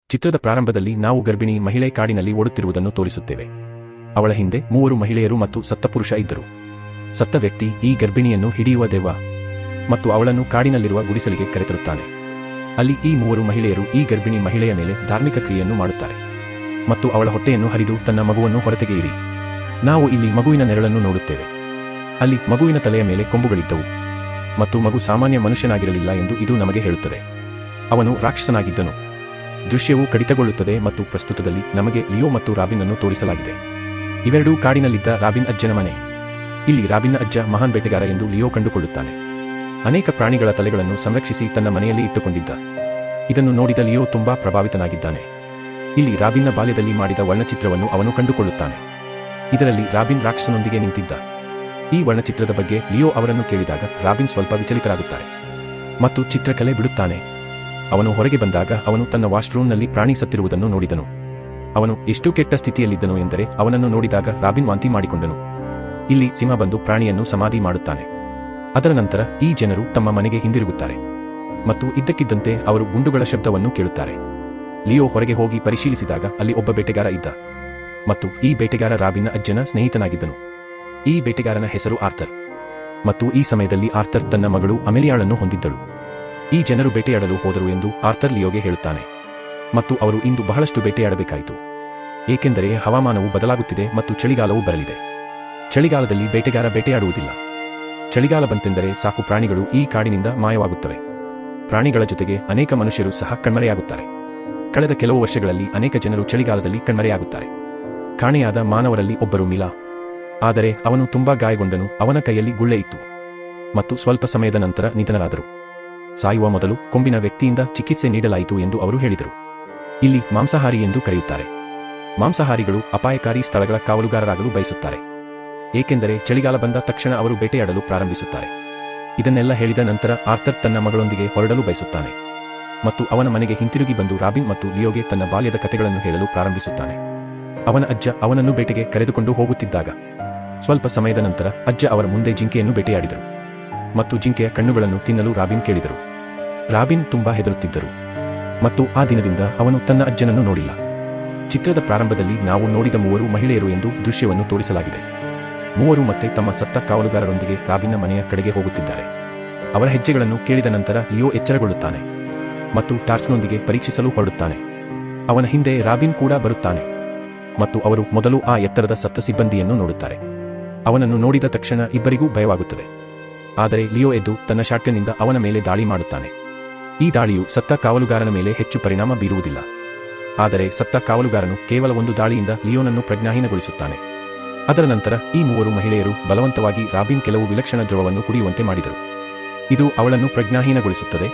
ಚಿತ್ರದ ಪ್ರಾರಂಭದಲ್ಲಿ ನಾವು ಗರ್ಭಿಣಿ ಮಹಿಳೆ ಕಾಡಿನಲ್ಲಿ ಓಡುತ್ತಿರುವುದನ್ನು ತೋರಿಸುತ್ತೇವೆ. ಅವಳ ಹಿಂದೆ 3 ಮಹಿಳೆಯರು ಮತ್ತು ಸತ್ತ ಪುರುಷ ಇದ್ದರು. ಸತ್ತ ವ್ಯಕ್ತಿ ಈ ಗರ್ಭಿಣಿಯನ್ನು ಹಿಡಿಯುವ ದೆವ್ವ ಮತ್ತು ಅವಳನ್ನು ಕಾಡಿನಲ್ಲಿರುವ ಗುಡಿಸಲಿಗೆ ಕರೆತರುತ್ತಾನೆ. ಅಲ್ಲಿ ಈ 3 ಮಹಿಳೆಯರು ಈ ಗರ್ಭಿಣಿ ಮಹಿಳೆಯ ಮೇಲೆ ಧಾರ್ಮಿಕ ಕ್ರಿಯೆಯನ್ನು ಮಾಡುತ್ತಾರೆ ಮತ್ತು ಅವಳ ಹೊಟ್ಟೆಯನ್ನು ಹರಿದು ತನ್ನ ಮಗುವನ್ನು ಹೊರತೆಗೆಯಿರಿ. ನಾವು ಇಲ್ಲಿ ಮಗುವಿನ ನೆರಳನ್ನು ನೋಡುತ್ತೇವೆ. ಅಲ್ಲಿ ಮಗುವಿನ ತಲೆಯ ಮೇಲೆ ಕೊಂಬುಗಳಿದ್ದವು ಮತ್ತು ಮಗು ಸಾಮಾನ್ಯ ಮನುಷ್ಯನಾಗಿರಲಿಲ್ಲ ಎಂದು ಇದು ನಮಗೆ ಹೇಳುತ್ತದೆ. ಅವನು ರಾಕ್ಷಸನಾಗಿದ್ದನು. ದೃಶ್ಯವು ಕಡಿತಗೊಳ್ಳುತ್ತದೆ ಮತ್ತು ಪ್ರಸ್ತುತದಲ್ಲಿ ನಮಗೆ ಲಿಯೋ ಮತ್ತು ರಾಬಿನ್ ಅನ್ನು ತೋರಿಸಲಾಗಿದೆ. ಇವೆರಡೂ ಕಾಡಿನಲ್ಲಿದ್ದ ರಾಬಿನ್ ಅಜ್ಜನ ಮನೆ. ಇಲ್ಲಿ ರಾಬಿನ್ನ ಅಜ್ಜ ಮಹಾನ್ ಬೇಟೆಗಾರ ಎಂದು ಲಿಯೋ ಕಂಡುಕೊಳ್ಳುತ್ತಾನೆ. ಅನೇಕ ಪ್ರಾಣಿಗಳ ತಲೆಗಳನ್ನು ಸಂರಕ್ಷಿಸಿ ತನ್ನ ಮನೆಯಲ್ಲಿ ಇಟ್ಟುಕೊಂಡಿದ್ದ. ಇದನ್ನು ನೋಡಿದ ಲಿಯೋ ತುಂಬಾ ಪ್ರಭಾವಿತನಾಗಿದ್ದಾನೆ. ಇಲ್ಲಿ ರಾಬಿನ್ನ ಬಾಲ್ಯದಲ್ಲಿ ಮಾಡಿದ ವರ್ಣಚಿತ್ರವನ್ನು ಅವನು ಕಂಡುಕೊಳ್ಳುತ್ತಾನೆ. ಇದರಲ್ಲಿ ರಾಬಿನ್ ರಾಕ್ಷಸನೊಂದಿಗೆ ನಿಂತಿದ್ದ. ಈ ವರ್ಣಚಿತ್ರದ ಬಗ್ಗೆ ಲಿಯೋ ಅವರನ್ನು ಕೇಳಿದಾಗ ರಾಬಿನ್ ಸ್ವಲ್ಪ ವಿಚಲಿತರಾಗುತ್ತಾರೆ ಮತ್ತು ಚಿತ್ರಕಲೆ ಬಿಡುತ್ತಾನೆ. ಅವನು ಹೊರಗೆ ಬಂದಾಗ ಅವನು ತನ್ನ ವಾಶ್ರೂಮ್ನಲ್ಲಿ ಪ್ರಾಣಿ ಸತ್ತಿರುವುದನ್ನು ನೋಡಿದನು. ಅವನು ಎಷ್ಟು ಕೆಟ್ಟ ಸ್ಥಿತಿಯಲ್ಲಿದ್ದನು ಎಂದರೆ ಅವನನ್ನು ನೋಡಿದಾಗ ರಾಬಿನ್ ವಾಂತಿ ಮಾಡಿಕೊಂಡನು. ಇಲ್ಲಿ ಸಿಂಹ ಬಂದು ಪ್ರಾಣಿಯನ್ನು ಸಮಾಧಿ ಮಾಡುತ್ತಾನೆ. ಅದರ ನಂತರ ಈ ಜನರು ತಮ್ಮ ಮನೆಗೆ ಹಿಂದಿರುಗುತ್ತಾರೆ ಮತ್ತು ಇದ್ದಕ್ಕಿದ್ದಂತೆ ಅವರು ಗುಂಡುಗಳ ಶಬ್ದವನ್ನು ಕೇಳುತ್ತಾರೆ. ಲಿಯೋ ಹೊರಗೆ ಹೋಗಿ ಪರಿಶೀಲಿಸಿದಾಗ ಅಲ್ಲಿ ಒಬ್ಬ ಬೇಟೆಗಾರ ಇದ್ದ ಮತ್ತು ಈ ಬೇಟೆಗಾರ ರಾಬಿನ್ನ ಅಜ್ಜನ ಸ್ನೇಹಿತನಾಗಿದ್ದನು. ಈ ಬೇಟೆಗಾರನ ಹೆಸರು ಆರ್ಥರ್ ಮತ್ತು ಈ ಸಮಯದಲ್ಲಿ ಆರ್ಥರ್ ತನ್ನ ಮಗಳು ಅಮೆಲಿಯಾಳನ್ನು ಹೊಂದಿದ್ದಳು. ಈ ಜನರು ಬೇಟೆಯಾಡಲು ಹೋದರು ಎಂದು ಆರ್ಥರ್ ಲಿಯೋಗೆ ಹೇಳುತ್ತಾನೆ ಮತ್ತು ಅವರು ಇಂದು ಬಹಳಷ್ಟು ಬೇಟೆಯಾಡಬೇಕಾಯಿತು ಏಕೆಂದರೆ ಹವಾಮಾನವು ಬದಲಾಗುತ್ತಿದೆ ಮತ್ತು ಚಳಿಗಾಲವು ಬರಲಿದೆ. ಚಳಿಗಾಲದಲ್ಲಿ ಬೇಟೆಗಾರ ಬೇಟೆಯಾಡುವುದಿಲ್ಲ. ಚಳಿಗಾಲ ಬಂತೆಂದರೆ ಸಾಕು, ಪ್ರಾಣಿಗಳು ಈ ಕಾಡಿನಿಂದ ಮಾಯವಾಗುತ್ತವೆ. ಪ್ರಾಣಿಗಳ ಜೊತೆಗೆ ಅನೇಕ ಮನುಷ್ಯರು ಸಹ ಕಣ್ಮರೆಯಾಗುತ್ತಾರೆ. ಕಳೆದ ಕೆಲವು ವರ್ಷಗಳಲ್ಲಿ ಅನೇಕ ಜನರು ಚಳಿಗಾಲದಲ್ಲಿ ಕಣ್ಮರೆಯಾಗುತ್ತಾರೆ. ಕಾಣೆಯಾದ ಮಾನವರಲ್ಲಿ ಒಬ್ಬರು ಮಿಲಾ. ಆದರೆ ಅವನು ತುಂಬಾ ಗಾಯಗೊಂಡನು. ಅವನ ಕೈಯಲ್ಲಿ ಗುಳ್ಳೆ ಇತ್ತು ಮತ್ತು ಸ್ವಲ್ಪ ಸಮಯದ ನಂತರ ನಿಧನರಾದರು. ಸಾಯುವ ಮೊದಲು ಕೊಂಬಿನ ವ್ಯಕ್ತಿಯಿಂದ ಚಿಕಿತ್ಸೆ ನೀಡಲಾಯಿತು ಎಂದು ಅವರು ಹೇಳಿದರು. ಇಲ್ಲಿ ಮಾಂಸಾಹಾರಿ ಎಂದು ಕರೆಯುತ್ತಾರೆ. ಮಾಂಸಾಹಾರಿಗಳು ಅಪಾಯಕಾರಿ ಸ್ಥಳಗಳ ಕಾವಲುಗಾರರಾಗಲು ಬಯಸುತ್ತಾರೆ ಏಕೆಂದರೆ ಚಳಿಗಾಲ ಬಂದ ತಕ್ಷಣ ಅವರು ಬೇಟೆಯಾಡಲು ಪ್ರಾರಂಭಿಸುತ್ತಾರೆ. ಇದನ್ನೆಲ್ಲ ಹೇಳಿದ ನಂತರ ಆರ್ಥರ್ ತನ್ನ ಮಗಳೊಂದಿಗೆ ಹೊರಡಲು ಬಯಸುತ್ತಾನೆ ಮತ್ತು ಅವನ ಮನೆಗೆ ಹಿಂತಿರುಗಿ ಬಂದು ರಾಬಿನ್ ಮತ್ತು ಲಿಯೋಗೆ ತನ್ನ ಬಾಲ್ಯದ ಕಥೆಗಳನ್ನು ಹೇಳಲು ಪ್ರಾರಂಭಿಸುತ್ತಾನೆ. ಅವನ ಅಜ್ಜ ಅವನನ್ನು ಬೇಟೆಗೆ ಕರೆದುಕೊಂಡು ಹೋಗುತ್ತಿದ್ದಾಗ ಸ್ವಲ್ಪ ಸಮಯದ ನಂತರ ಅಜ್ಜ ಅವರ ಮುಂದೆ ಜಿಂಕೆಯನ್ನು ಬೇಟೆಯಾಡಿದರು ಮತ್ತು ಜಿಂಕೆಯ ಕಣ್ಣುಗಳನ್ನು ತಿನ್ನಲು ರಾಬಿನ್ ಕೇಳಿದರು. ರಾಬಿನ್ ತುಂಬಾ ಹೆದರುತ್ತಿದ್ದರು ಮತ್ತು ಆ ದಿನದಿಂದ ಅವನು ತನ್ನ ಅಜ್ಜನನ್ನು ನೋಡಿಲ್ಲ. ಚಿತ್ರದ ಪ್ರಾರಂಭದಲ್ಲಿ ನಾವು ನೋಡಿದ 3 ಮಹಿಳೆಯರು ಎಂದು ದೃಶ್ಯವನ್ನು ತೋರಿಸಲಾಗಿದೆ. 3 ಮತ್ತೆ ತಮ್ಮ ಸತ್ತ ಕಾವಲುಗಾರರೊಂದಿಗೆ ರಾಬಿನ್ನ ಮನೆಯ ಕಡೆಗೆ ಹೋಗುತ್ತಿದ್ದಾರೆ. ಅವರ ಹೆಜ್ಜೆಗಳನ್ನು ಕೇಳಿದ ನಂತರ ಲಿಯೋ ಎಚ್ಚರಗೊಳ್ಳುತ್ತಾನೆ ಮತ್ತು ಟಾರ್ಚ್ನೊಂದಿಗೆ ಪರೀಕ್ಷಿಸಲು ಹೊರಡುತ್ತಾನೆ. ಅವನ ಹಿಂದೆ ರಾಬಿನ್ ಕೂಡ ಬರುತ್ತಾನೆ ಮತ್ತು ಅವರು ಮೊದಲು ಆ ಎತ್ತರದ ಸತ್ತ ಸಿಬ್ಬಂದಿಯನ್ನು ನೋಡುತ್ತಾರೆ. ಅವನನ್ನು ನೋಡಿದ ತಕ್ಷಣ ಇಬ್ಬರಿಗೂ ಭಯವಾಗುತ್ತದೆ. ಆದರೆ ಲಿಯೋ ಎದ್ದು ತನ್ನ ಶಾಟ್ಗನ್ನಿಂದ ಅವನ ಮೇಲೆ ದಾಳಿ ಮಾಡುತ್ತಾನೆ. ಈ ದಾಳಿಯು ಸತ್ತ ಕಾವಲುಗಾರನ ಮೇಲೆ ಹೆಚ್ಚು ಪರಿಣಾಮ ಬೀರುವುದಿಲ್ಲ. ಆದರೆ ಸತ್ತ ಕಾವಲುಗಾರನು ಕೇವಲ ಒಂದು ದಾಳಿಯಿಂದ ಲಿಯೋನನ್ನು ಪ್ರಜ್ಞಾಹೀನಗೊಳಿಸುತ್ತಾನೆ. ಅದರ ನಂತರ ಈ 3 ಮಹಿಳೆಯರು ಬಲವಂತವಾಗಿ ರಾಬಿನ್ ಕೆಲವು ವಿಲಕ್ಷಣ ದ್ರವವನ್ನು ಕುಡಿಯುವಂತೆ ಮಾಡಿದರು. ಇದು ಅವಳನ್ನು ಪ್ರಜ್ಞಾಹೀನಗೊಳಿಸುತ್ತದೆ.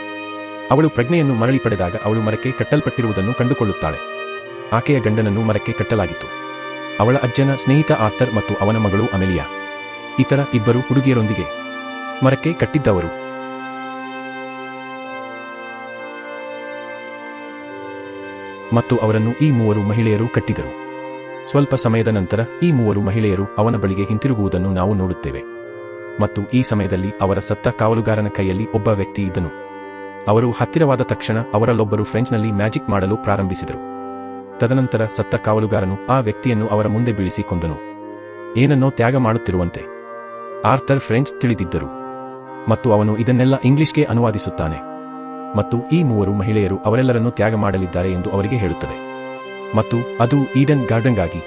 ಅವಳು ಪ್ರಜ್ಞೆಯನ್ನು ಮರಳಿ ಪಡೆದಾಗ ಅವಳು ಮರಕ್ಕೆ ಕಟ್ಟಲ್ಪಟ್ಟಿರುವುದನ್ನು ಕಂಡುಕೊಳ್ಳುತ್ತಾಳೆ. ಆಕೆಯ ಗಂಡನನ್ನು ಮರಕ್ಕೆ ಕಟ್ಟಲಾಗಿತ್ತು. ಅವಳ ಅಜ್ಜನ ಸ್ನೇಹಿತ ಆರ್ಥರ್ ಮತ್ತು ಅವನ ಮಗಳು ಅಮೆಲಿಯಾ, ಇತರ 2 ಹುಡುಗಿಯರೊಂದಿಗೆ ಮರಕ್ಕೆ ಕಟ್ಟಿದ್ದವರು. ಮತ್ತು ಅವರನ್ನು ಈ 3 ಮಹಿಳೆಯರು ಕಟ್ಟಿದರು. ಸ್ವಲ್ಪ ಸಮಯದ ನಂತರ ಈ 3 ಮಹಿಳೆಯರು ಅವನ ಬಳಿಗೆ ಹಿಂತಿರುಗುವುದನ್ನು ನಾವು ನೋಡುತ್ತೇವೆ ಮತ್ತು ಈ ಸಮಯದಲ್ಲಿ ಅವರ ಸತ್ತ ಕಾವಲುಗಾರನ ಕೈಯಲ್ಲಿ ಒಬ್ಬ ವ್ಯಕ್ತಿ ಇದ್ದನು. ಅವರು ಹತ್ತಿರವಾದ ತಕ್ಷಣ ಅವರಲ್ಲೊಬ್ಬರು ಫ್ರೆಂಚ್ನಲ್ಲಿ ಮ್ಯಾಜಿಕ್ ಮಾಡಲು ಪ್ರಾರಂಭಿಸಿದರು. ತದನಂತರ ಸತ್ತ ಕಾವಲುಗಾರನು ಆ ವ್ಯಕ್ತಿಯನ್ನು ಅವರ ಮುಂದೆ ಬೀಳಿಸಿ ಕೊಂದನು, ಏನನ್ನೋ ತ್ಯಾಗ ಮಾಡುತ್ತಿರುವಂತೆ. ಆರ್ಥರ್ ಫ್ರೆಂಚ್ ತಿಳಿದಿದ್ದರು ಮತ್ತು ಅವನು ಇದನ್ನೆಲ್ಲ ಇಂಗ್ಲಿಷ್ಗೆ ಅನುವಾದಿಸುತ್ತಾನೆ ಮತ್ತು ಈ 3 ಮಹಿಳೆಯರು ಅವರೆಲ್ಲರನ್ನೂ ತ್ಯಾಗ ಮಾಡಲಿದ್ದಾರೆ ಎಂದು ಅವರಿಗೆ ಹೇಳುತ್ತದೆ ಮತ್ತು ಅದು ಈಡನ್ ಗಾರ್ಡನ್ಗಾಗಿ.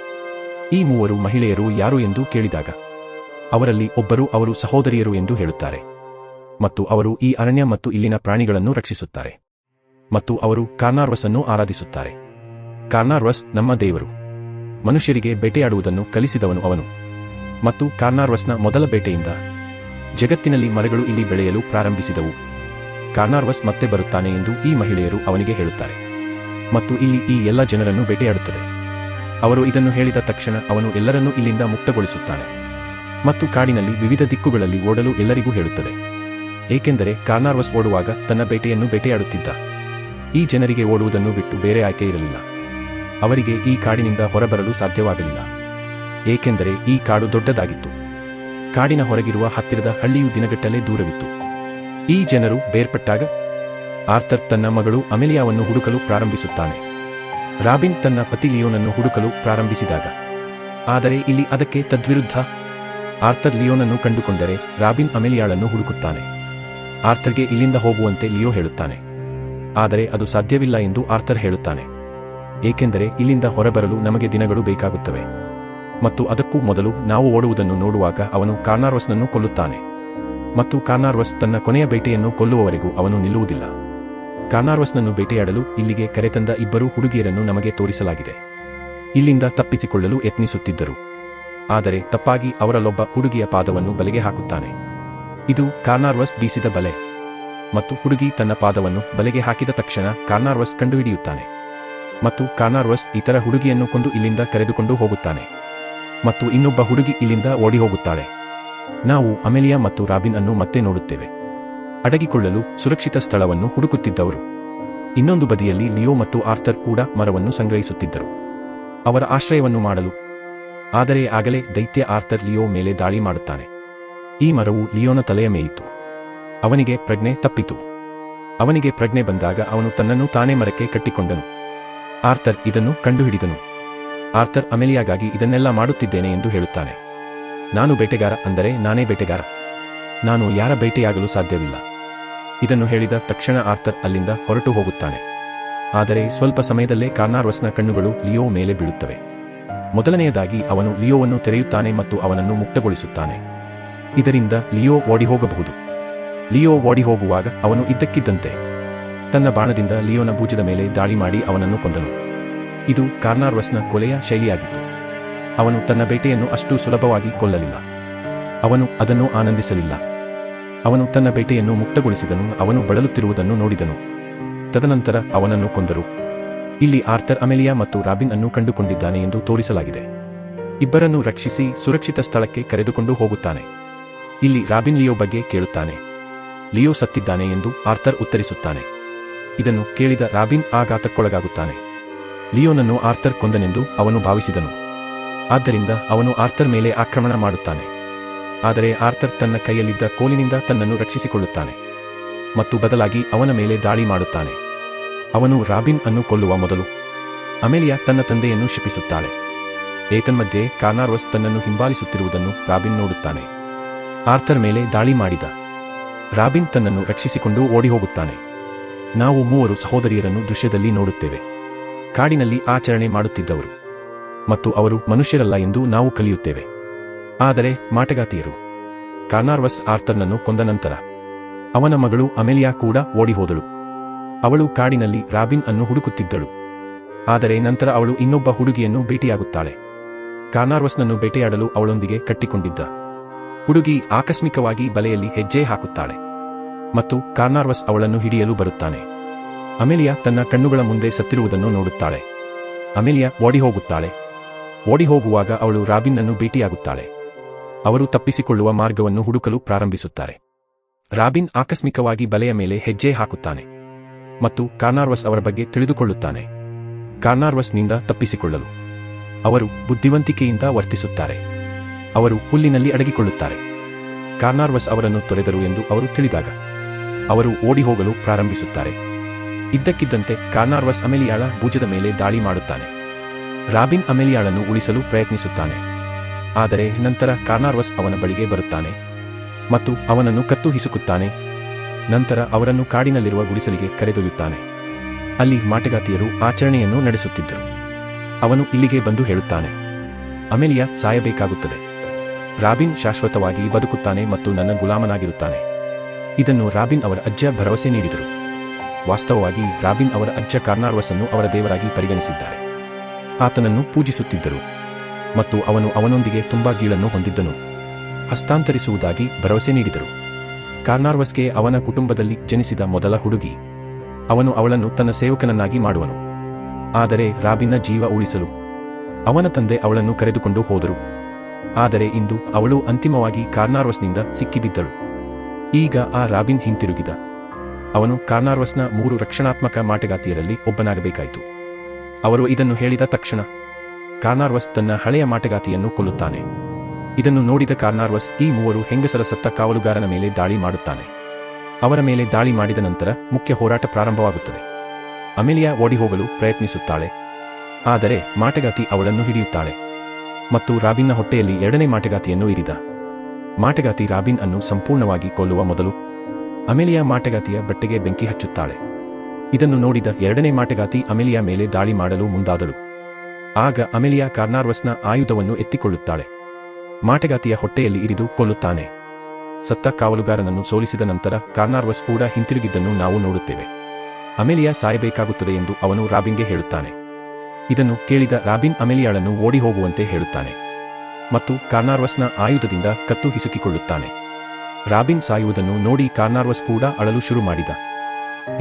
ಈ 3 ಮಹಿಳೆಯರು ಯಾರು ಎಂದು ಕೇಳಿದಾಗ ಅವರಲ್ಲಿ ಒಬ್ಬರು ಅವರು ಸಹೋದರಿಯರು ಎಂದು ಹೇಳುತ್ತಾರೆ ಮತ್ತು ಅವರು ಈ ಅರಣ್ಯ ಮತ್ತು ಇಲ್ಲಿನ ಪ್ರಾಣಿಗಳನ್ನು ರಕ್ಷಿಸುತ್ತಾರೆ ಮತ್ತು ಅವರು ಕಾರ್ನಾರ್ವಸ್ ಅನ್ನು ಆರಾಧಿಸುತ್ತಾರೆ. ಕಾರ್ನಾರ್ವಸ್ ನಮ್ಮ ದೇವರು. ಮನುಷ್ಯರಿಗೆ ಬೇಟೆಯಾಡುವುದನ್ನು ಕಲಿಸಿದವನು ಅವನು ಮತ್ತು ಕಾರ್ನಾರ್ವಸ್ನ ಮೊದಲ ಬೇಟೆಯಿಂದ ಜಗತ್ತಿನಲ್ಲಿ ಮರಗಳು ಇಲ್ಲಿ ಬೆಳೆಯಲು ಪ್ರಾರಂಭಿಸಿದವು. ಕಾರ್ನಾರ್ವಸ್ ಮತ್ತೆ ಬರುತ್ತಾನೆ ಎಂದು ಈ ಮಹಿಳೆಯರು ಅವನಿಗೆ ಹೇಳುತ್ತಾರೆ ಮತ್ತು ಇಲ್ಲಿ ಈ ಎಲ್ಲ ಜನರನ್ನು ಬೇಟೆಯಾಡುತ್ತದೆ. ಅವರು ಇದನ್ನು ಹೇಳಿದ ತಕ್ಷಣ ಅವನು ಎಲ್ಲರನ್ನೂ ಇಲ್ಲಿಂದ ಮುಕ್ತಗೊಳಿಸುತ್ತಾನೆ ಮತ್ತು ಕಾಡಿನಲ್ಲಿ ವಿವಿಧ ದಿಕ್ಕುಗಳಲ್ಲಿ ಓಡಲು ಎಲ್ಲರಿಗೂ ಹೇಳುತ್ತದೆ ಏಕೆಂದರೆ ಕಾರ್ನಾರ್ವಸ್ ಓಡುವಾಗ ತನ್ನ ಬೇಟೆಯನ್ನು ಬೇಟೆಯಾಡುತ್ತಿದ್ದ. ಈ ಜನರಿಗೆ ಓಡುವುದನ್ನು ಬಿಟ್ಟು ಬೇರೆ ಆಯ್ಕೆ ಇರಲಿಲ್ಲ. ಅವರಿಗೆ ಈ ಕಾಡಿನಿಂದ ಹೊರಬರಲು ಸಾಧ್ಯವಾಗಲಿಲ್ಲ ಏಕೆಂದರೆ ಈ ಕಾಡು ದೊಡ್ಡದಾಗಿತ್ತು. ಕಾಡಿನ ಹೊರಗಿರುವ ಹತ್ತಿರದ ಹಳ್ಳಿಯು ದಿನಗಟ್ಟಲೆ ದೂರವಿತ್ತು. ಈ ಜನರು ಬೇರ್ಪಟ್ಟಾಗ ಆರ್ಥರ್ ತನ್ನ ಮಗಳು ಅಮೆಲಿಯಾವನ್ನು ಹುಡುಕಲು ಪ್ರಾರಂಭಿಸುತ್ತಾನೆ ರಾಬಿನ್ ತನ್ನ ಪತಿ ಲಿಯೋನನ್ನು ಹುಡುಕಲು ಪ್ರಾರಂಭಿಸಿದಾಗ. ಆದರೆ ಇಲ್ಲಿ ಅದಕ್ಕೆ ತದ್ವಿರುದ್ಧ. ಆರ್ಥರ್ ಲಿಯೋನನ್ನು ಕಂಡುಕೊಂಡರೆ ರಾಬಿನ್ ಅಮೆಲಿಯಾಳನ್ನು ಹುಡುಕುತ್ತಾನೆ. ಆರ್ಥರ್ಗೆ ಇಲ್ಲಿಂದ ಹೋಗುವಂತೆ ಲಿಯೋ ಹೇಳುತ್ತಾನೆ. ಆದರೆ ಅದು ಸಾಧ್ಯವಿಲ್ಲ ಎಂದು ಆರ್ಥರ್ ಹೇಳುತ್ತಾನೆ. ಏಕೆಂದರೆ ಇಲ್ಲಿಂದ ಹೊರಬರಲು ನಮಗೆ ದಿನಗಳು ಬೇಕಾಗುತ್ತವೆ. ಮತ್ತು ಅದಕ್ಕೂ ಮೊದಲು ನಾವು ಓಡುವುದನ್ನು ನೋಡುವಾಗ ಅವನು ಕಾರ್ನಾರ್ವಸ್ನನ್ನು ಕೊಲ್ಲುತ್ತಾನೆ. ಮತ್ತು ಕಾರ್ನಾರ್ವಸ್ ತನ್ನ ಕೊನೆಯ ಬೇಟೆಯನ್ನು ಕೊಲ್ಲುವವರೆಗೂ ಅವನು ನಿಲ್ಲುವುದಿಲ್ಲ. ಕಾರ್ನಾರ್ವಸ್ನನ್ನು ಬೇಟೆಯಾಡಲು ಇಲ್ಲಿಗೆ ಕರೆತಂದ ಇಬ್ಬರು ಹುಡುಗಿಯರನ್ನು ನಮಗೆ ತೋರಿಸಲಾಗಿದೆ. ಇಲ್ಲಿಂದ ತಪ್ಪಿಸಿಕೊಳ್ಳಲು ಯತ್ನಿಸುತ್ತಿದ್ದರು. ಆದರೆ ತಪ್ಪಾಗಿ ಅವರಲ್ಲೊಬ್ಬ ಹುಡುಗಿಯ ಪಾದವನ್ನು ಬಲೆಗೆ ಹಾಕುತ್ತಾನೆ. ಇದು ಕಾರ್ನಾರ್ವಸ್ ಬೀಸಿದ ಬಲೆ. ಮತ್ತು ಹುಡುಗಿ ತನ್ನ ಪಾದವನ್ನು ಬಲೆಗೆ ಹಾಕಿದ ತಕ್ಷಣ ಕಾರ್ನಾರ್ವಸ್ ಕಂಡುಹಿಡಿಯುತ್ತಾನೆ. ಮತ್ತು ಕಾರ್ನಾರ್ವಸ್ ಇತರ ಹುಡುಗಿಯನ್ನು ಕೊಂದು ಇಲ್ಲಿಂದ ಕರೆದುಕೊಂಡು ಹೋಗುತ್ತಾನೆ. ಮತ್ತು ಇನ್ನೊಬ್ಬ ಹುಡುಗಿ ಇಲ್ಲಿಂದ ಓಡಿ ಹೋಗುತ್ತಾಳೆ. ನಾವು ಅಮೆಲಿಯಾ ಮತ್ತು ರಾಬಿನ್ ಅನ್ನು ಮತ್ತೆ ನೋಡುತ್ತೇವೆ. ಅಡಗಿಕೊಳ್ಳಲು ಸುರಕ್ಷಿತ ಸ್ಥಳವನ್ನು ಹುಡುಕುತ್ತಿದ್ದವರು. ಇನ್ನೊಂದು ಬದಿಯಲ್ಲಿ ಲಿಯೋ ಮತ್ತು ಆರ್ಥರ್ ಕೂಡ ಮರವನ್ನು ಸಂಗ್ರಹಿಸುತ್ತಿದ್ದರು, ಅವರ ಆಶ್ರಯವನ್ನು ಮಾಡಲು. ಆದರೆ ಆಗಲೇ ದೈತ್ಯ ಆರ್ಥರ್ ಲಿಯೋ ಮೇಲೆ ದಾಳಿ ಮಾಡುತ್ತಾನೆ. ಈ ಮರವು ಲಿಯೋನ ತಲೆಯ ಮೇಲಿತ್ತು. ಅವನಿಗೆ ಪ್ರಜ್ಞೆ ತಪ್ಪಿತು. ಅವನಿಗೆ ಪ್ರಜ್ಞೆ ಬಂದಾಗ ಅವನು ತನ್ನನ್ನು ತಾನೇ ಮರಕ್ಕೆ ಕಟ್ಟಿಕೊಂಡನು. ಆರ್ಥರ್ ಇದನ್ನು ಕಂಡುಹಿಡಿದನು. ಆರ್ಥರ್ ಅಮೆಲಿಯಾಗಾಗಿ ಇದನ್ನೆಲ್ಲ ಮಾಡುತ್ತಿದ್ದೇನೆ ಎಂದು ಹೇಳುತ್ತಾನೆ. ನಾನು ಬೇಟೆಗಾರ, ಅಂದರೆ ನಾನೇ ಬೇಟೆಗಾರ. ನಾನು ಯಾರ ಬೇಟೆಯಾಗಲು ಸಾಧ್ಯವಿಲ್ಲ. ಇದನ್ನು ಹೇಳಿದ ತಕ್ಷಣ ಆರ್ಥರ್ ಅಲ್ಲಿಂದ ಹೊರಟು ಹೋಗುತ್ತಾನೆ. ಆದರೆ ಸ್ವಲ್ಪ ಸಮಯದಲ್ಲೇ ಕಾರ್ನಾರ್ವಸ್ನ ಕಣ್ಣುಗಳು ಲಿಯೋ ಮೇಲೆ ಬೀಳುತ್ತವೆ. ಮೊದಲನೆಯದಾಗಿ ಅವನು ಲಿಯೋವನ್ನು ತೆರೆಯುತ್ತಾನೆ ಮತ್ತು ಅವನನ್ನು ಮುಕ್ತಗೊಳಿಸುತ್ತಾನೆ. ಇದರಿಂದ ಲಿಯೋ ಓಡಿಹೋಗಬಹುದು. ಲಿಯೋ ಓಡಿಹೋಗುವಾಗ ಅವನು ಇದ್ದಕ್ಕಿದ್ದಂತೆ ತನ್ನ ಬಾಣದಿಂದ ಲಿಯೋನ ಭುಜದ ಮೇಲೆ ದಾಳಿ ಮಾಡಿ ಅವನನ್ನು ಕೊಂದನು. ಇದು ಕಾರ್ನಾರ್ವಸ್ನ ಕೊಲೆಯ ಶೈಲಿಯಾಗಿತ್ತು. ಅವನು ತನ್ನ ಬೇಟೆಯನ್ನು ಅಷ್ಟು ಸುಲಭವಾಗಿ ಕೊಲ್ಲಲಿಲ್ಲ. ಅವನು ಅದನ್ನು ಆನಂದಿಸಲಿಲ್ಲ. ಅವನು ತನ್ನ ಬೇಟೆಯನ್ನು ಮುಕ್ತಗೊಳಿಸಿದನು. ಅವನು ಬಳಲುತ್ತಿರುವುದನ್ನು ನೋಡಿದನು. ತದನಂತರ ಅವನನ್ನು ಕೊಂದರು. ಇಲ್ಲಿ ಆರ್ಥರ್ ಅಮೆಲಿಯಾ ಮತ್ತು ರಾಬಿನ್ ಅನ್ನು ಕಂಡುಕೊಂಡಿದ್ದಾನೆ ಎಂದು ತೋರಿಸಲಾಗಿದೆ. ಇಬ್ಬರನ್ನು ರಕ್ಷಿಸಿ ಸುರಕ್ಷಿತ ಸ್ಥಳಕ್ಕೆ ಕರೆದುಕೊಂಡು ಹೋಗುತ್ತಾನೆ. ಇಲ್ಲಿ ರಾಬಿನ್ ಲಿಯೋ ಬಗ್ಗೆ ಕೇಳುತ್ತಾನೆ. ಲಿಯೋ ಸತ್ತಿದ್ದಾನೆ ಎಂದು ಆರ್ಥರ್ ಉತ್ತರಿಸುತ್ತಾನೆ. ಇದನ್ನು ಕೇಳಿದ ರಾಬಿನ್ ಆಘಾತಕ್ಕೊಳಗಾಗುತ್ತಾನೆ. ಲಿಯೋನನ್ನು ಆರ್ಥರ್ ಕೊಂದನೆಂದು ಅವನು ಭಾವಿಸಿದನು. ಆದ್ದರಿಂದ ಅವನು ಆರ್ಥರ್ ಮೇಲೆ ಆಕ್ರಮಣ ಮಾಡುತ್ತಾನೆ. ಆದರೆ ಆರ್ಥರ್ ತನ್ನ ಕೈಯಲ್ಲಿದ್ದ ಕೋಲಿನಿಂದ ತನ್ನನ್ನು ರಕ್ಷಿಸಿಕೊಳ್ಳುತ್ತಾನೆ ಮತ್ತು ಬದಲಾಗಿ ಅವನ ಮೇಲೆ ದಾಳಿ ಮಾಡುತ್ತಾನೆ. ಅವನು ರಾಬಿನ್ ಅನ್ನು ಕೊಲ್ಲುವ ಮೊದಲು ಅಮೆಲಿಯಾ ತನ್ನ ತಂದೆಯನ್ನು ಶಪಿಸುತ್ತಾಳೆ. ಏತನ್ಮಧ್ಯೆ ಕಾರ್ನಾರ್ವಸ್ ತನ್ನನ್ನು ಹಿಂಬಾಲಿಸುತ್ತಿರುವುದನ್ನು ರಾಬಿನ್ ನೋಡುತ್ತಾನೆ. ಆರ್ಥರ್ ಮೇಲೆ ದಾಳಿ ಮಾಡಿದ ರಾಬಿನ್ ತನ್ನನ್ನು ರಕ್ಷಿಸಿಕೊಂಡು ಓಡಿಹೋಗುತ್ತಾನೆ. ನಾವು ಮೂವರು ಸಹೋದರಿಯರನ್ನು ದೃಶ್ಯದಲ್ಲಿ ನೋಡುತ್ತೇವೆ. ಕಾಡಿನಲ್ಲಿ ಆಚರಣೆ ಮಾಡುತ್ತಿದ್ದವರು ಮತ್ತು ಅವರು ಮನುಷ್ಯರಲ್ಲ ಎಂದು ನಾವು ಕಲಿಯುತ್ತೇವೆ. ಆದರೆ ಮಾಟಗಾತಿಯರು. ಕಾರ್ನಾರ್ವಸ್ ಆರ್ಥರ್ನನ್ನು ಕೊಂದ ನಂತರ ಅವನ ಮಗಳು ಅಮೆಲಿಯಾ ಕೂಡ ಓಡಿಹೋದಳು. ಅವಳು ಕಾಡಿನಲ್ಲಿ ರಾಬಿನ್ ಅನ್ನು ಹುಡುಕುತ್ತಿದ್ದಳು. ಆದರೆ ನಂತರ ಅವಳು ಇನ್ನೊಬ್ಬ ಹುಡುಗಿಯನ್ನು ಭೇಟಿಯಾಗುತ್ತಾಳೆ. ಕಾರ್ನಾರ್ವಸ್ನನ್ನು ಬೇಟೆಯಾಡಲು ಅವಳೊಂದಿಗೆ ಕಟ್ಟಿಕೊಂಡಿದ್ದ ಹುಡುಗಿ ಆಕಸ್ಮಿಕವಾಗಿ ಬಲೆಯಲ್ಲಿ ಹೆಜ್ಜೆ ಹಾಕುತ್ತಾಳೆ ಮತ್ತು ಕಾರ್ನಾರ್ವಸ್ ಅವಳನ್ನು ಹಿಡಿಯಲು ಬರುತ್ತಾನೆ. ಅಮೆಲಿಯಾ ತನ್ನ ಕಣ್ಣುಗಳ ಮುಂದೆ ಸತ್ತಿರುವುದನ್ನು ನೋಡುತ್ತಾಳೆ. ಅಮೆಲಿಯಾ ಓಡಿಹೋಗುತ್ತಾಳೆ. ಓಡಿಹೋಗುವಾಗ ಅವಳು ರಾಬಿನ್ನನ್ನು ಭೇಟಿಯಾಗುತ್ತಾಳೆ. ಅವರು ತಪ್ಪಿಸಿಕೊಳ್ಳುವ ಮಾರ್ಗವನ್ನು ಹುಡುಕಲು ಪ್ರಾರಂಭಿಸುತ್ತಾರೆ. ರಾಬಿನ್ ಆಕಸ್ಮಿಕವಾಗಿ ಬಲೆಯ ಮೇಲೆ ಹೆಜ್ಜೆ ಹಾಕುತ್ತಾನೆ ಮತ್ತು ಕಾರ್ನಾರ್ವಸ್ ಅವರ ಬಗ್ಗೆ ತಿಳಿದುಕೊಳ್ಳುತ್ತಾನೆ. ಕಾರ್ನಾರ್ವಸ್ನಿಂದ ತಪ್ಪಿಸಿಕೊಳ್ಳಲು ಅವರು ಬುದ್ಧಿವಂತಿಕೆಯಿಂದ ವರ್ತಿಸುತ್ತಾರೆ. ಅವರು ಹುಲ್ಲಿನಲ್ಲಿ ಅಡಗಿಕೊಳ್ಳುತ್ತಾರೆ. ಕಾರ್ನಾರ್ವಸ್ ಅವರನ್ನು ತೊರೆದರು ಎಂದು ಅವರು ತಿಳಿದಾಗ ಅವರು ಓಡಿಹೋಗಲು ಪ್ರಾರಂಭಿಸುತ್ತಾರೆ. ಇದ್ದಕ್ಕಿದ್ದಂತೆ ಕಾರ್ನಾರ್ವಸ್ ಅಮೆಲಿಯಾಳ ಭುಜದ ಮೇಲೆ ದಾಳಿ ಮಾಡುತ್ತಾನೆ. ರಾಬಿನ್ ಅಮೆಲಿಯಾಳನ್ನು ಉಳಿಸಲು ಪ್ರಯತ್ನಿಸುತ್ತಾನೆ. ಆದರೆ ನಂತರ ಕಾರ್ನಾರ್ವಸ್ ಅವನ ಬಳಿಗೆ ಬರುತ್ತಾನೆ ಮತ್ತು ಅವನನ್ನು ಕತ್ತು ಹಿಸುಕುತ್ತಾನೆ. ನಂತರ ಅವರನ್ನು ಕಾಡಿನಲ್ಲಿರುವ ಗುಡಿಸಲಿಗೆ ಕರೆದೊಯ್ಯುತ್ತಾನೆ. ಅಲ್ಲಿ ಮಾಟಗಾತಿಯರು ಆಚರಣೆಯನ್ನು ನಡೆಸುತ್ತಿದ್ದರು. ಅವನು ಇಲ್ಲಿಗೆ ಬಂದು ಹೇಳುತ್ತಾನೆ, ಅಮೆಲಿಯಾ ಸಾಯಬೇಕಾಗುತ್ತದೆ. ರಾಬಿನ್ ಶಾಶ್ವತವಾಗಿ ಬದುಕುತ್ತಾನೆ ಮತ್ತು ನನ್ನ ಗುಲಾಮನಾಗಿರುತ್ತಾನೆ. ಇದನ್ನು ರಾಬಿನ್ ಅವರ ಅಜ್ಜ ಭರವಸೆ ನೀಡಿದರು. ವಾಸ್ತವವಾಗಿ ರಾಬಿನ್ ಅವರ ಅಜ್ಜ ಕಾರ್ನಾರ್ವಸ್ಸನ್ನು ಅವರ ದೇವರಾಗಿ ಪರಿಗಣಿಸಿದ್ದಾರೆ. ಆತನನ್ನು ಪೂಜಿಸುತ್ತಿದ್ದರು ಮತ್ತು ಅವನು ಅವನೊಂದಿಗೆ ತುಂಬಾ ಗೀಳನ್ನು ಹೊಂದಿದ್ದನು. ಹಸ್ತಾಂತರಿಸುವುದಾಗಿ ಭರವಸೆ ನೀಡಿದರು. ಕಾರ್ನಾರ್ವಸ್ಗೆ ಅವನ ಕುಟುಂಬದಲ್ಲಿ ಜನಿಸಿದ ಮೊದಲ ಹುಡುಗಿ. ಅವನು ಅವಳನ್ನು ತನ್ನ ಸೇವಕನನ್ನಾಗಿ ಮಾಡುವನು. ಆದರೆ ರಾಬಿನ್ನ ಜೀವ ಉಳಿಸಲು ಅವನ ತಂದೆ ಅವಳನ್ನು ಕರೆದುಕೊಂಡು ಹೋದರು. ಆದರೆ ಇಂದು ಅವಳು ಅಂತಿಮವಾಗಿ ಕಾರ್ನಾರ್ವಸ್ನಿಂದ ಸಿಕ್ಕಿಬಿದ್ದಳು. ಈಗ ಆ ರಾಬಿನ್ ಹಿಂತಿರುಗಿದ. ಅವನು ಕಾರ್ನಾರ್ವಸ್ನ 3 ರಕ್ಷಣಾತ್ಮಕ ಮಾಟಗಾತಿಯರಲ್ಲಿ ಒಬ್ಬನಾಗಬೇಕಾಯಿತು. ಅವರು ಇದನ್ನು ಹೇಳಿದ ತಕ್ಷಣ ಕಾರ್ನಾರ್ವಸ್ ತನ್ನ ಹಳೆಯ ಮಾಟಗಾತಿಯನ್ನು ಕೊಲ್ಲುತ್ತಾನೆ. ಇದನ್ನು ನೋಡಿದ ಕಾರ್ನಾರ್ವಸ್ ಈ 3 ಹೆಂಗಸರ ಸತ್ತ ಕಾವಲುಗಾರನ ಮೇಲೆ ದಾಳಿ ಮಾಡುತ್ತಾನೆ. ಅವರ ಮೇಲೆ ದಾಳಿ ಮಾಡಿದ ನಂತರ ಮುಖ್ಯ ಹೋರಾಟ ಪ್ರಾರಂಭವಾಗುತ್ತದೆ. ಅಮೆಲಿಯಾ ಓಡಿಹೋಗಲು ಪ್ರಯತ್ನಿಸುತ್ತಾಳೆ. ಆದರೆ ಮಾಟಗಾತಿ ಅವಳನ್ನು ಹಿಡಿಯುತ್ತಾಳೆ ಮತ್ತು ರಾಬಿನ್ನ ಹೊಟ್ಟೆಯಲ್ಲಿ ಎರಡನೇ ಮಾಟಗಾತಿಯನ್ನು ಇರಿದ. ಮಾಟಗಾತಿ ರಾಬಿನ್ ಅನ್ನು ಸಂಪೂರ್ಣವಾಗಿ ಕೊಲ್ಲುವ ಮೊದಲು ಅಮೆಲಿಯಾ ಮಾಟಗಾತಿಯ ಬಟ್ಟೆಗೆ ಬೆಂಕಿ ಹಚ್ಚುತ್ತಾಳೆ. ಇದನ್ನು ನೋಡಿದ ಎರಡನೇ ಮಾಟಗಾತಿ ಅಮೆಲಿಯಾ ಮೇಲೆ ದಾಳಿ ಮಾಡಲು ಮುಂದಾದಳು. ಆಗ ಅಮೆಲಿಯಾ ಕಾರ್ನಾರ್ವಸ್ನ ಆಯುಧವನ್ನು ಎತ್ತಿಕೊಳ್ಳುತ್ತಾಳೆ. ಮಾಟಗಾತಿಯ ಹೊಟ್ಟೆಯಲ್ಲಿ ಇರಿದು ಕೊಲ್ಲುತ್ತಾನೆ. ಸತ್ತ ಕಾವಲುಗಾರನನ್ನು ಸೋಲಿಸಿದ ನಂತರ ಕಾರ್ನಾರ್ವಸ್ ಕೂಡ ಹಿಂತಿರುಗಿದ್ದನ್ನು ನಾವು ನೋಡುತ್ತೇವೆ. ಅಮೆಲಿಯಾ ಸಾಯಬೇಕಾಗುತ್ತದೆ ಎಂದು ಅವನು ರಾಬಿನ್ಗೆ ಹೇಳುತ್ತಾನೆ. ಇದನ್ನು ಕೇಳಿದ ರಾಬಿನ್ ಅಮೆಲಿಯಾಳನ್ನು ಓಡಿ ಹೋಗುವಂತೆ ಹೇಳುತ್ತಾನೆ ಮತ್ತು ಕಾರ್ನಾರ್ವಸ್ನ ಆಯುಧದಿಂದ ಕತ್ತು ಹಿಸುಕಿಕೊಳ್ಳುತ್ತಾನೆ. ರಾಬಿನ್ ಸಾಯುವುದನ್ನು ನೋಡಿ ಕಾರ್ನಾರ್ವಸ್ ಕೂಡ ಅಳಲು ಶುರು ಮಾಡಿದ,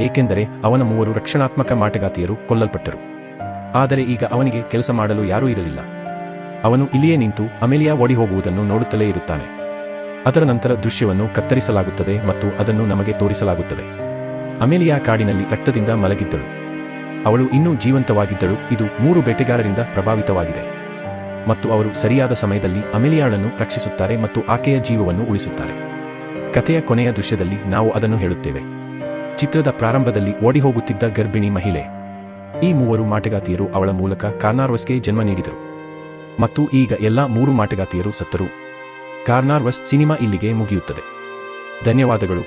ಏಕೆಂದರೆ ಅವನ 3 ರಕ್ಷಣಾತ್ಮಕ ಮಾಟಗಾತಿಯರು ಕೊಲ್ಲಲ್ಪಟ್ಟರು. ಆದರೆ ಈಗ ಅವನಿಗೆ ಕೆಲಸ ಮಾಡಲು ಯಾರೂ ಇರಲಿಲ್ಲ. ಅವನು ಇಲ್ಲಿಯೇ ನಿಂತು ಅಮೆಲಿಯಾ ಓಡಿ ಹೋಗುವುದನ್ನು ನೋಡುತ್ತಲೇ ಇರುತ್ತಾನೆ. ಅದರ ನಂತರ ದೃಶ್ಯವನ್ನು ಕತ್ತರಿಸಲಾಗುತ್ತದೆ ಮತ್ತು ಅದನ್ನು ನಮಗೆ ತೋರಿಸಲಾಗುತ್ತದೆ. ಅಮೆಲಿಯಾ ಕಾಡಿನಲ್ಲಿ ರಕ್ತದಿಂದ ಮಲಗಿದ್ದಳು. ಅವಳು ಇನ್ನೂ ಜೀವಂತವಾಗಿದ್ದಳು. ಇದು 3 ಬೇಟೆಗಾರರಿಂದ ಪ್ರಭಾವಿತವಾಗಿದೆ ಮತ್ತು ಅವರು ಸರಿಯಾದ ಸಮಯದಲ್ಲಿ ಅಮೆಲಿಯಾಳನ್ನು ರಕ್ಷಿಸುತ್ತಾರೆ ಮತ್ತು ಆಕೆಯ ಜೀವವನ್ನು ಉಳಿಸುತ್ತಾರೆ. ಕಥೆಯ ಕೊನೆಯ ದೃಶ್ಯದಲ್ಲಿ ನಾವು ಅದನ್ನು ಹೇಳುತ್ತೇವೆ. ಚಿತ್ರದ ಪ್ರಾರಂಭದಲ್ಲಿ ಓಡಿಹೋಗುತ್ತಿದ್ದ ಗರ್ಭಿಣಿ ಮಹಿಳೆ. ಈ 3 ಮಾಟಗಾತಿಯರು ಅವಳ ಮೂಲಕ ಕಾರ್ನಾರ್ವಸ್ಗೆ ಜನ್ಮ ನೀಡಿದರು ಮತ್ತು ಈಗ ಎಲ್ಲಾ 3 ಮಾಟಗಾತಿಯರು ಸತ್ತರು. ಕಾರ್ನಾರ್ವಸ್ ಸಿನಿಮಾ ಇಲ್ಲಿಗೆ ಮುಗಿಯುತ್ತದೆ. ಧನ್ಯವಾದಗಳು.